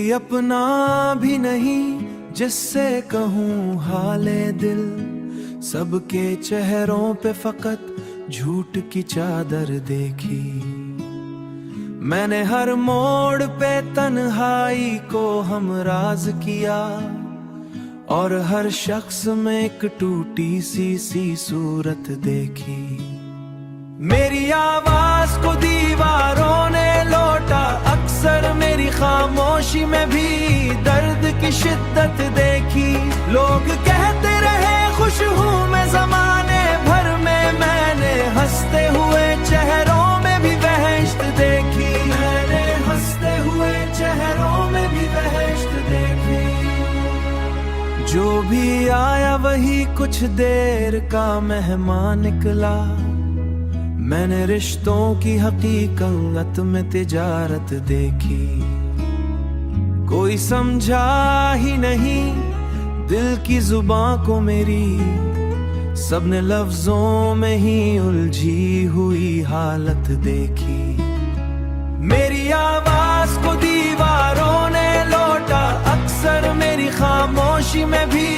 कोई अपना भी नहीं जिससे कहूँ हाले दिल, सबके चेहरों पे फकत झूठ की चादर देखी। मैंने हर मोड़ पे तन्हाई को हमराज किया, और हर शख्स में एक टूटी सी सूरत देखी। मेरी आवाज को दीवारों ने लौटा, अक्सर मेरी खामोशी में भी दर्द की शिद्दत देखी। लोग कहते रहे खुश हूँ मैं ज़माने भर में, मैंने हंसते हुए चेहरों में भी बहश्त देखी। मैंने हंसते हुए चेहरों में भी बहश्त देखी। जो भी आया वही कुछ देर का मेहमान निकला। मैंने रिश्तों की हकीकत में तिजारत देखी। कोई समझा ही नहीं दिल की जुबां को मेरी, सबने लफ्जों में ही उलझी हुई हालत देखी। मेरी आवाज को दीवारों ने लौटा, अक्सर मेरी खामोशी में भी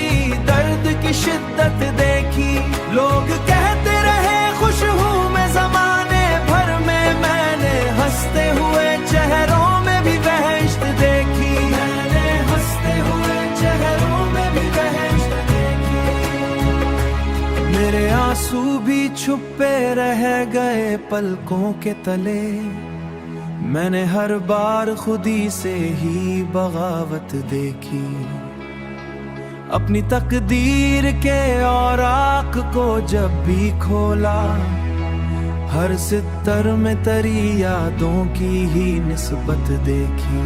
दर्द की शिद्दत देखी। लोग कहते रहे खुश हूँ मैं ज़माने भर में, मैंने हंसते हुए चेहरों में भी बहश्त देखी। मैंने हंसते हुए चेहरों में भी बहश्त देखी। मेरे आंसू भी छुपे रह गए पलकों के तले। मैंने हर बार खुदी से ही बगावत देखी। अपनी तकदीर के औराक को जब भी खोला, हर सितर में तरी यादों की ही निस्बत देखी।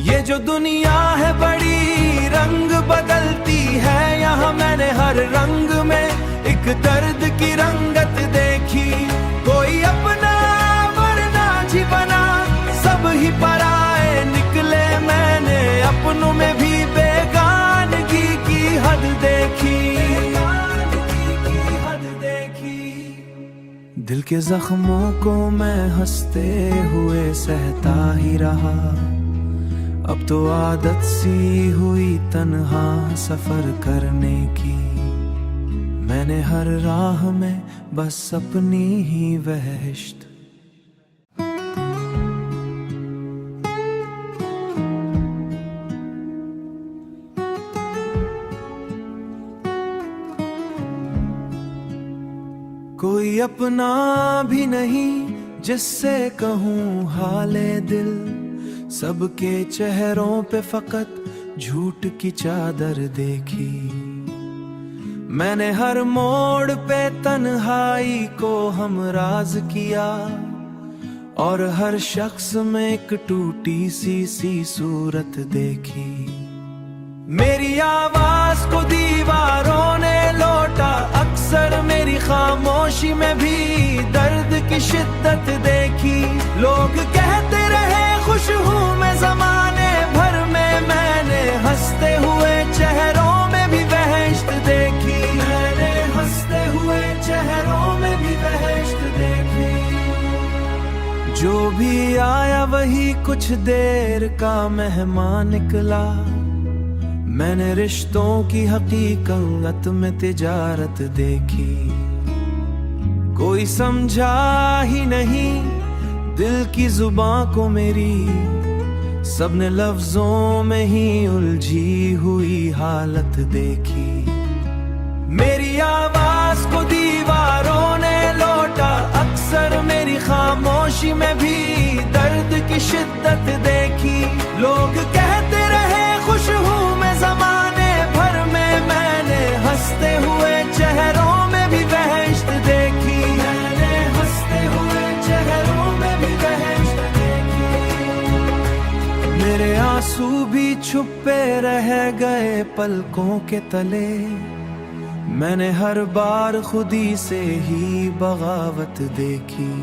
ये जो दुनिया है बड़ी रंग बदलती है, यहाँ मैंने हर रंग में एक दर्द की रंगत देखी। कोई अपना वरना जी बना, सब ही पराए निकले। मैंने अपनों में भी बेगानगी की हद देखी। दिल के जख्मों को मैं हंसते हुए सहता ही रहा। अब तो आदत सी हुई तन्हा सफर करने की। मैंने हर राह में बस अपनी ही बहश्त। कोई अपना भी नहीं जिससे कहूँ हाले दिल, सबके चेहरों पे फकत झूठ की चादर देखी। मैंने हर मोड़ पे तन्हाई को हमराज किया, और हर शख्स में एक टूटी सी सूरत देखी। मेरी आवाज को दीवारों ने लौटा, अक्सर मेरी खामोशी में भी दर्द की शिद्दत देखी। लोग कहते रहे खुश हूँ मैं ज़माने भर में, मैंने हंसते हुए चेहरों में भी बहश्त देखी। मैंने हंसते हुए चेहरों में भी बहश्त देखी। जो भी आया वही कुछ देर का मेहमान निकला। मैंने रिश्तों की हकीकत में तिजारत देखी। कोई समझा ही नहीं दिल की जुबां को मेरी, सबने लफ्जों में ही उलझी हुई हालत देखी। मेरी आवाज को दीवारों ने लौटा, अक्सर मेरी खामोशी में भी दर्द की शिद्दत देखी। लोग कहते रहे खुश हूँ मैं ज़माने भर में, मैंने हंसते हुए चेहरों में भी बहश्त देखी। मैंने हंसते हुए चेहरों में भी बहश्त देखी। मेरे आंसू भी छुपे रह गए पलकों के तले। मैंने हर बार खुदी से ही बगावत देखी।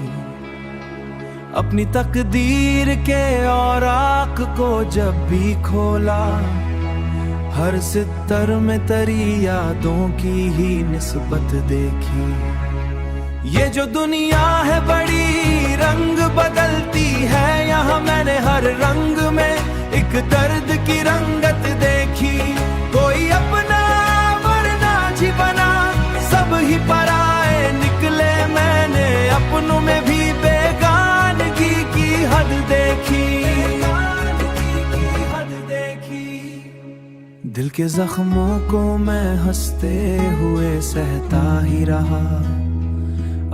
अपनी तकदीर के औराक को जब भी खोला, हर सितर में तरी यादों की ही निस्बत देखी। ये जो दुनिया है बड़ी रंग बदलती है, यहाँ मैंने हर रंग में एक एक दर्द की रंगत देखी। कोई अपना वरना जी बना, सब ही पराए निकले। मैंने अपनों में भी बेगानगी की हद देखी। दिल के जख्मों को मैं हंसते हुए सहता ही रहा।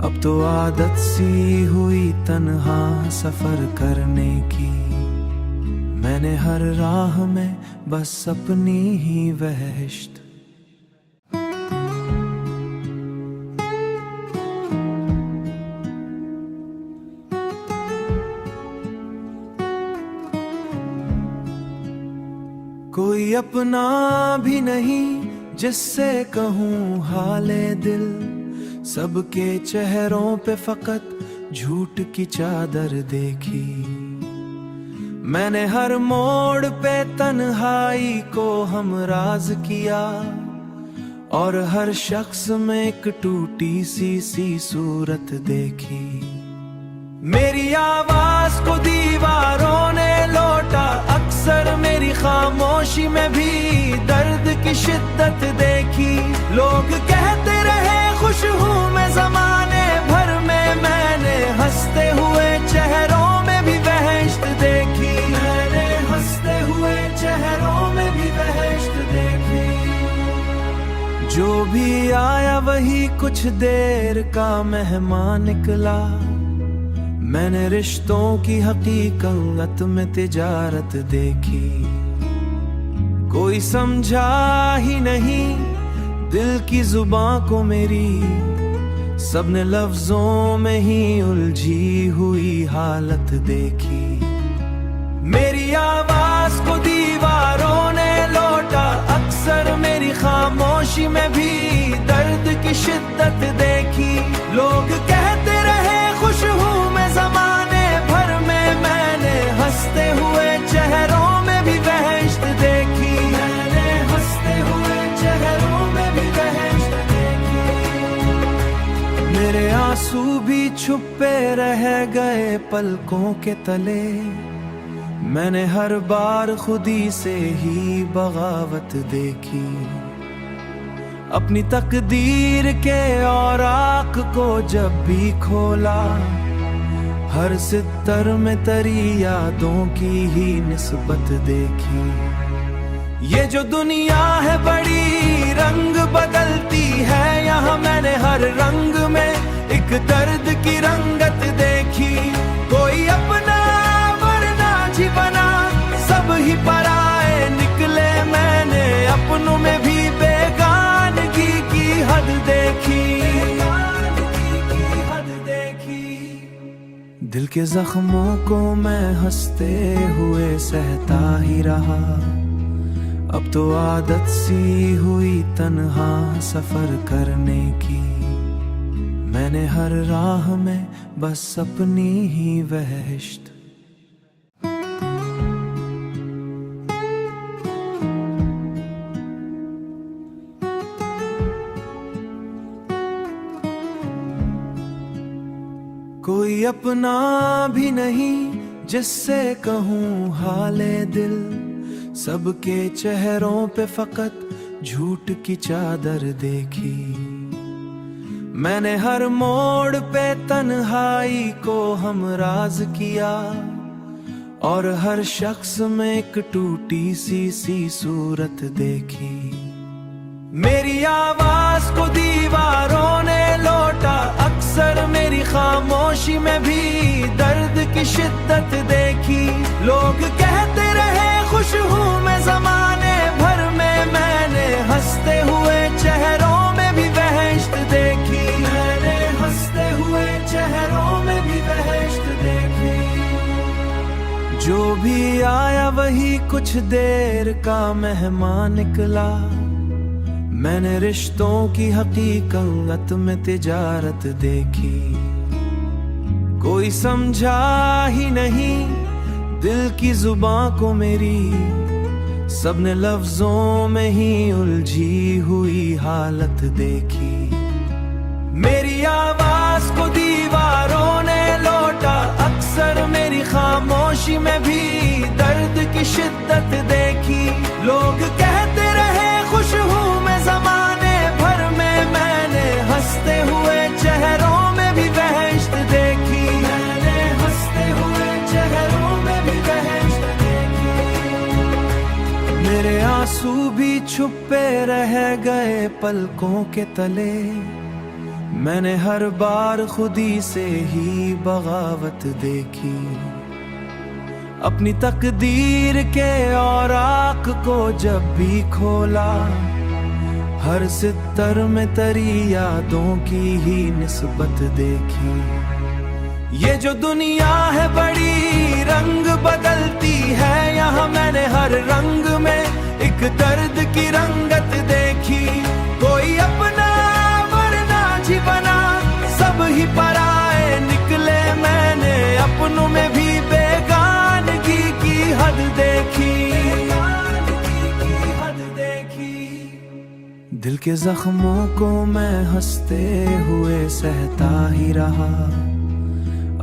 अब तो आदत सी हुई तन्हा सफर करने की। मैंने हर राह में बस अपनी ही वहश्त। कोई अपना भी नहीं जिससे कहूँ हाले दिल। सबके चेहरों पे फकत झूठ की चादर देखी। मैंने हर मोड़ पे तन्हाई को हमराज किया, और हर शख्स में एक टूटी सी सूरत देखी। मेरी आवाज को दीवारों ने लौटा, अक्सर मेरी खामोशी में भी दर्द की शिद्दत देखी। लोग कहते रहे खुश हूँ मैं ज़माने भर में, मैंने हंसते हुए चेहरों में भी वहशत देखी। मैंने हंसते हुए चेहरों में भी वहशत देखी। जो भी आया वही कुछ देर का मेहमान निकला। मैंने रिश्तों की हकीकत में तिजारत देखी। कोई समझा ही नहीं दिल की जुबां को मेरी, सबने लफ्जों में ही उलझी हुई हालत देखी। मेरी आवाज को दीवारों ने लौटा, अक्सर मेरी खामोशी में भी दर्द की शिद्दत देखी। लोग कहते रहे खुश हूँ मैं ज़माने भर में, मैंने हंसते हुए चेहरों में भी वहशत देखी। मैंने हंसते हुए चेहरों में भी वहशत देखी। मेरे आंसू भी छुपे रह गए पलकों के तले। मैंने हर बार खुदी से ही बगावत देखी। अपनी तकदीर के औराक को जब भी खोला, हर सितर में तरी यादों की ही निस्बत देखी। ये जो दुनिया है बड़ी रंग बदलती है, यहाँ मैंने हर रंग में एक दर्द की रंगत देखी। कोई अपना वरना जी बना, सब ही पराए निकले। मैंने अपनों में भी बेगानगी की हद देखी। दिल के जख्मों को मैं हंसते हुए सहता ही रहा। अब तो आदत सी हुई तन्हा सफर करने की। मैंने हर राह में बस अपनी ही वहश्त। कोई अपना भी नहीं जिससे कहूँ हाले दिल। सबके चेहरों पे फकत झूठ की चादर देखी। मैंने हर मोड़ पे तन्हाई को हमराज किया, और हर शख्स में एक टूटी सी सूरत देखी। मेरी आवाज को दीवारों ने लौटा, अक्सर मेरी खामोशी में भी दर्द की शिद्दत देखी। लोग कहते रहे खुश हूँ मैं ज़माने भर में, मैंने हंसते हुए चेहरों में भी वहशत देखी। मैंने हंसते हुए चेहरों में भी वहशत देखी। जो भी आया वही कुछ देर का मेहमान निकला। मैंने रिश्तों की हकीकत में तिजारत देखी। कोई समझा ही नहीं दिल की जुबां को मेरी, सबने लफ्जों में ही उलझी हुई हालत देखी। मेरी आवाज को दीवारों ने लौटा, अक्सर मेरी खामोशी में भी दर्द की शिद्दत शिद्दत देखी। लोग कहते रहे खुश हूँ मैं ज़माने भर में, मैंने हंसते हुए चेहरों में भी बहश्त देखी। मैंने हंसते हुए चेहरों में भी बहश्त देखी। मेरे आंसू भी छुपे रह गए पलकों के तले, मैंने हर बार खुदी से ही बगावत देखी। अपनी तकदीर के औराक को जब भी खोला, हर सितर में तरी यादों की ही निस्बत देखी। ये जो दुनिया है बड़ी रंग बदलती है, यहाँ मैंने हर रंग में एक दर्द की रंगत देखी। कोई अपना वरना जी बना, सब ही पराए निकले, मैंने अपनों में भी बेगानगी की हद देखी। दिल के जख्मों को मैं हंसते हुए सहता ही रहा,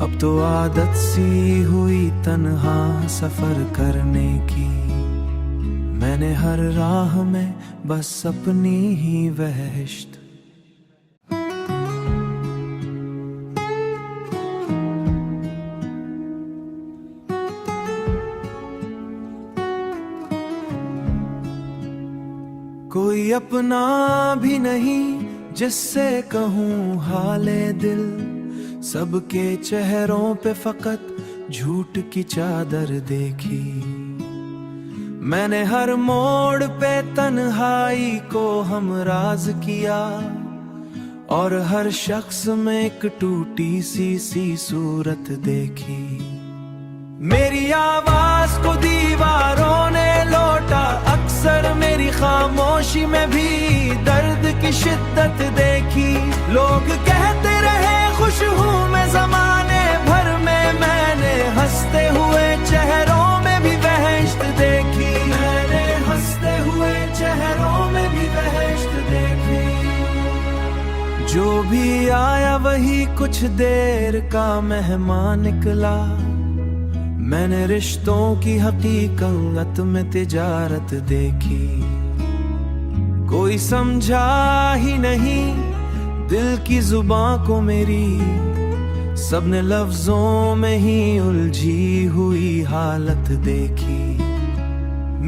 अब तो आदत सी हुई तन्हा सफर करने की। मैंने हर राह में बस अपनी ही बहश्त। कोई अपना भी नहीं जिससे कहूँ हाले दिल, सबके चेहरों पे फकत झूठ की चादर देखी। मैंने हर मोड़ पे तन्हाई को हमराज किया, और हर शख्स में एक टूटी सी सूरत देखी। मेरी आवाज को दीवारों ने लौटा, अक्सर मेरी खामोशी में भी दर्द की शिद्दत देखी। लोग कहते रहे खुश हूँ मैं ज़माने भर में, मैंने हंसते हुए चेहरों में भी बहश्त देखी। मैंने हंसते हुए चेहरों में भी बहश्त देखी। जो भी आया वही कुछ देर का मेहमान निकला, मैंने रिश्तों की हकीकत में तिजारत देखी। कोई समझा ही नहीं दिल की जुबां को मेरी, सबने लफ्जों में ही उलझी हुई हालत देखी।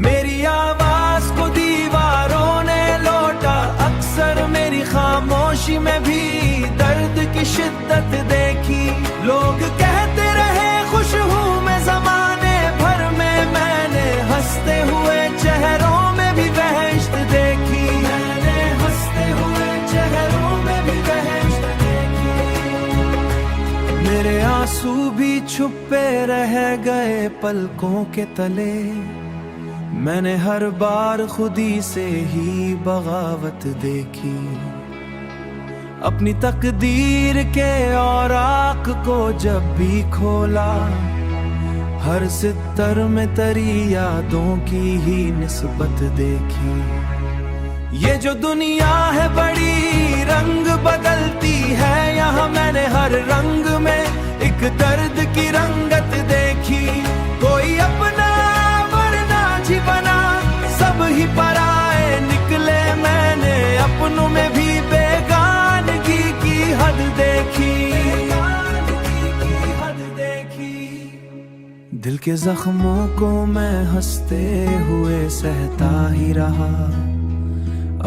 मेरी आवाज को दीवारों ने लौटा, अक्सर मेरी खामोशी में भी दर्द की शिद्दत देखी। लोग कहते रहे खुश हूँ मैं ज़माने भर में, मैंने हंसते हुए चेहरों में भी बहश्त देखी। मैंने हंसते हुए चेहरों में भी बहश्त देखी। मेरे आंसू भी छुपे रह गए पलकों के तले, मैंने हर बार खुदी से ही बगावत देखी। अपनी तकदीर के औराक को जब भी खोला, हर सितर में तरी यादों की ही निस्बत देखी। ये जो दुनिया है बड़ी रंग बदलती है, यहाँ मैंने हर रंग में एक दर्द की रंगत देखी। कोई अपना वरना जी बना, सब ही पराए निकले, मैंने अपनों में भी बेगानगी की हद देखी। दिल के जख्मों को मैं हंसते हुए सहता ही रहा,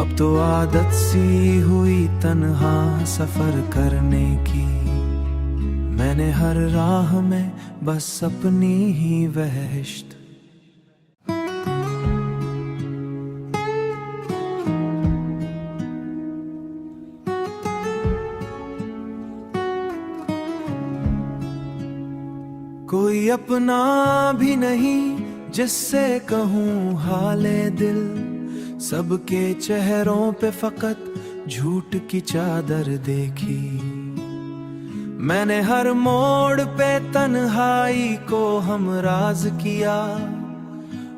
अब तो आदत सी हुई तन्हा सफर करने की। मैंने हर राह में बस अपनी ही बहश्त। कोई अपना भी नहीं जिससे कहूँ हाले दिल, सबके चेहरों पे फकत झूठ की चादर देखी। मैंने हर मोड़ पे तन्हाई को हमराज किया,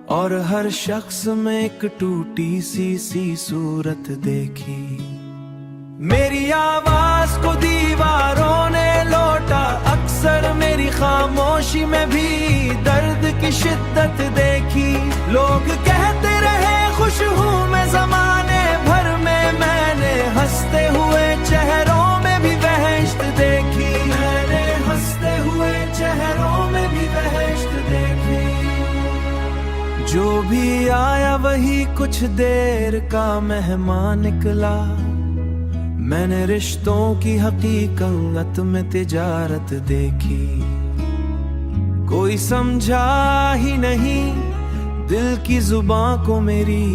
और हर शख्स में एक टूटी सी सूरत देखी। मेरी आवाज को दीवारों ने लौटा, अक्सर मेरी खामोशी में भी दर्द की शिद्दत देखी। लोग कहते रहे खुश हूँ मैं ज़माने भर में, मैंने हंसते हुए चेहरों में भी बहश्त देखी। मैंने हंसते हुए चेहरों में भी बहश्त देखी। जो भी आया वही कुछ देर का मेहमान निकला। मैंने रिश्तों की हकीकत में तिजारत देखी। कोई समझा ही नहीं दिल की जुबां को मेरी,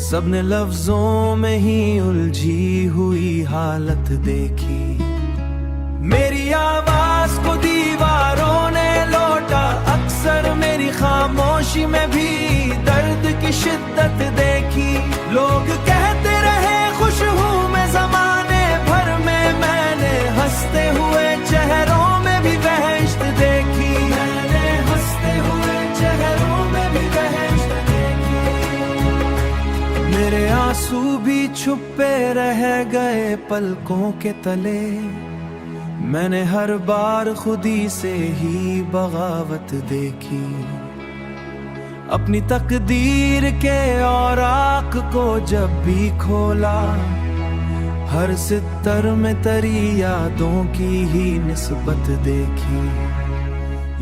सबने लफ्जों में ही उलझी हुई हालत देखी। मेरी आवाज को दीवारों ने लौटा, अक्सर मेरी खामोशी में भी दर्द की शिद्दत देखी। लोग कहते रहे खुश हूँ मैं ज़माने भर में, मैंने हंसते हुए चेहरों में भी बहश्त देखी। मैंने हंसते हुए चेहरों में भी बहश्त देखी। मेरे आंसू भी छुपे रह गए पलकों के तले। मैंने हर बार खुदी से ही बगावत देखी। अपनी तकदीर के औराक को जब भी खोला, हर सितर में तरी यादों की ही निस्बत देखी।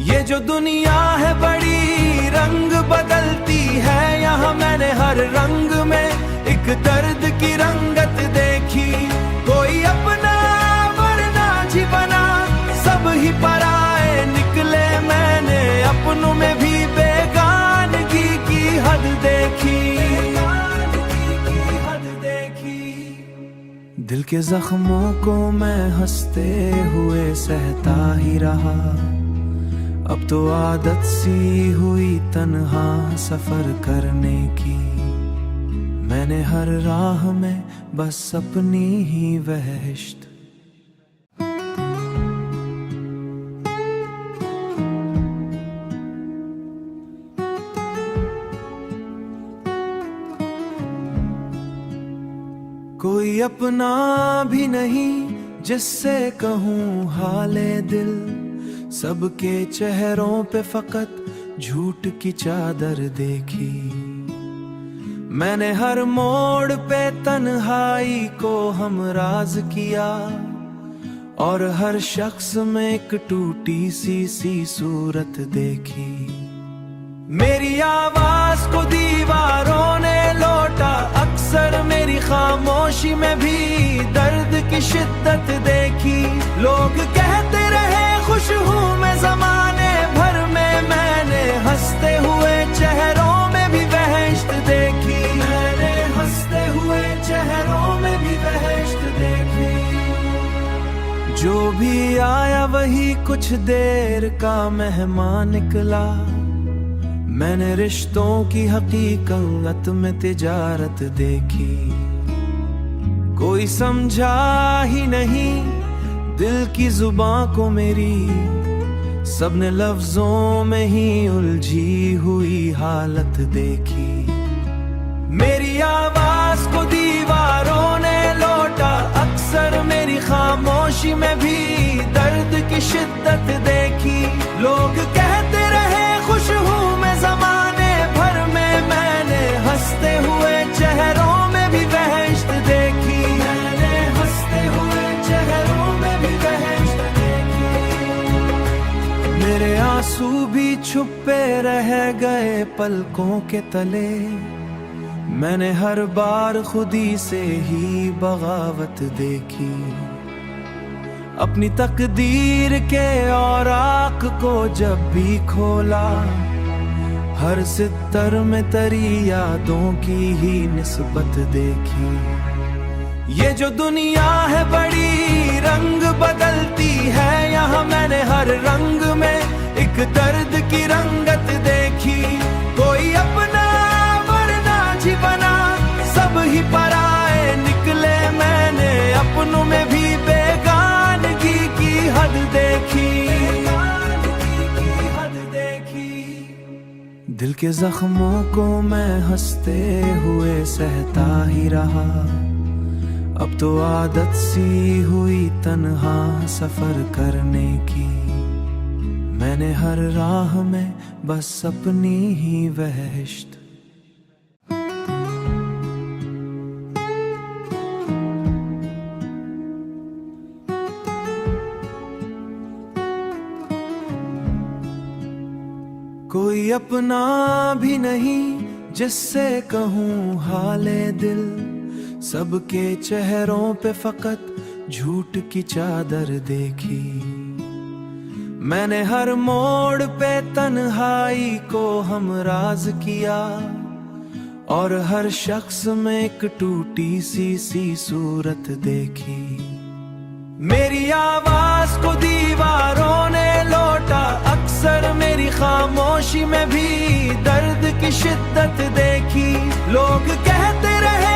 ये जो दुनिया है बड़ी रंग बदलती है, यहाँ मैंने हर रंग में एक दर्द की रंगत देखी। कोई अपना वरना जी बना, सब ही पराए निकले। मैंने अपनों में भी बेगानगी की हद देखी। दिल के जख्मों को मैं हंसते हुए सहता ही रहा। अब तो आदत सी हुई तन्हा सफर करने की। मैंने हर राह में बस अपनी ही बहश्त। कोई अपना भी नहीं जिससे कहूँ हाले दिल, सबके चेहरों पे फकत झूठ की चादर देखी। मैंने हर मोड़ पे तन्हाई को हमराज किया, और हर शख्स में एक टूटी सी सूरत देखी। मेरी आवाज को दीवारों ने लौटा, अक्सर मेरी खामोशी में भी दर्द की शिद्दत देखी। लोग कहते रहे खुश हूँ मैं ज़माने भर में, मैंने हंसते हुए चेहरों में भी बहश्त देखी। मैंने हंसते हुए चेहरों में भी बहश्त देखी। जो भी आया वही कुछ देर का मेहमान निकला। मैंने रिश्तों की हकीकत में तिजारत देखी। कोई समझा ही नहीं दिल की जुबां को मेरी, सबने लफ्जों में ही उलझी हुई हालत देखी। मेरी आवाज को दीवारों ने लौटा, अक्सर मेरी खामोशी में भी दर्द की शिद्दत देखी। लोग कहते रहे खुश हूँ मैं ज़माने भर में, मैंने हंसते हुए चेहरों में भी बहश्त देखी। मैंने हंसते हुए चेहरों में भी बहश्त देखी। मेरे आंसू भी छुपे रह गए पलकों के तले। मैंने हर बार खुदी से ही बगावत देखी। अपनी तकदीर के औराक को जब भी खोला, हर सितर में तरी यादों की ही निस्बत देखी। ये जो दुनिया है बड़ी रंग बदलती है, यहाँ मैंने हर रंग में एक दर्द की रंगत देखी। कोई अपना वरना जी बना, सब ही पराए निकले। मैंने अपनों में भी बेगानगी की हद देखी। दिल के जख्मों को मैं हंसते हुए सहता ही रहा। अब तो आदत सी हुई तन्हा सफर करने की। मैंने हर राह में बस अपनी ही वहश्त। कोई अपना भी नहीं जिससे कहूँ हाले दिल, सबके चेहरों पे फकत झूठ की चादर देखी। मैंने हर मोड़ पे तन्हाई को हमराज किया, और हर शख्स में एक टूटी सी सूरत देखी। मेरी आवाज को दीवारों ने लौटा, अक्सर मेरी खामोशी में भी दर्द की शिद्दत देखी। लोग कहते रहे